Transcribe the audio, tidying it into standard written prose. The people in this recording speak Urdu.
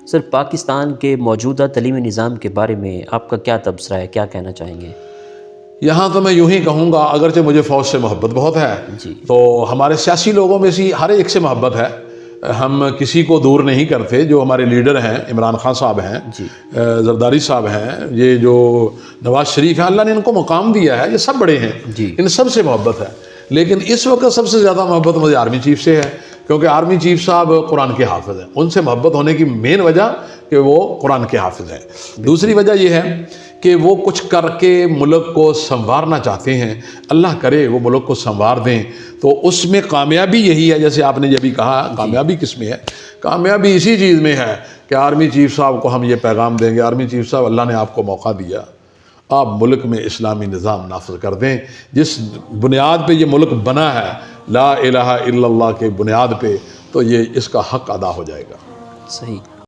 سر پاکستان کے موجودہ تعلیمی نظام کے بارے میں آپ کا کیا تبصرہ ہے، کیا کہنا چاہیں گے؟ یہاں تو میں یوں ہی کہوں گا، اگرچہ مجھے فوج سے محبت بہت ہے جی تو ہمارے سیاسی لوگوں میں سے ہر ایک سے محبت ہے، ہم کسی کو دور نہیں کرتے۔ جو ہمارے لیڈر ہیں، عمران خان صاحب ہیں، جی زرداری صاحب ہیں، یہ جو نواز شریف ہیں، اللہ نے ان کو مقام دیا ہے، یہ سب بڑے ہیں، جی ان سب سے محبت ہے۔ لیکن اس وقت سب سے زیادہ محبت مجھے آرمی چیف سے ہے، کیونکہ آرمی چیف صاحب قرآن کے حافظ ہیں۔ ان سے محبت ہونے کی مین وجہ کہ وہ قرآن کے حافظ ہیں۔ دوسری وجہ یہ ہے کہ وہ کچھ کر کے ملک کو سنوارنا چاہتے ہیں، اللہ کرے وہ ملک کو سنوار دیں۔ تو اس میں کامیابی یہی ہے، جیسے آپ نے یہ بھی کہا کامیابی کس میں ہے؟ کامیابی اسی چیز میں ہے کہ آرمی چیف صاحب کو ہم یہ پیغام دیں گے، آرمی چیف صاحب اللہ نے آپ کو موقع دیا، آپ ملک میں اسلامی نظام نافذ کر دیں، جس بنیاد پہ یہ ملک بنا ہے، لا الہ الا اللہ کے بنیاد پہ، تو یہ اس کا حق ادا ہو جائے گا۔ صحیح۔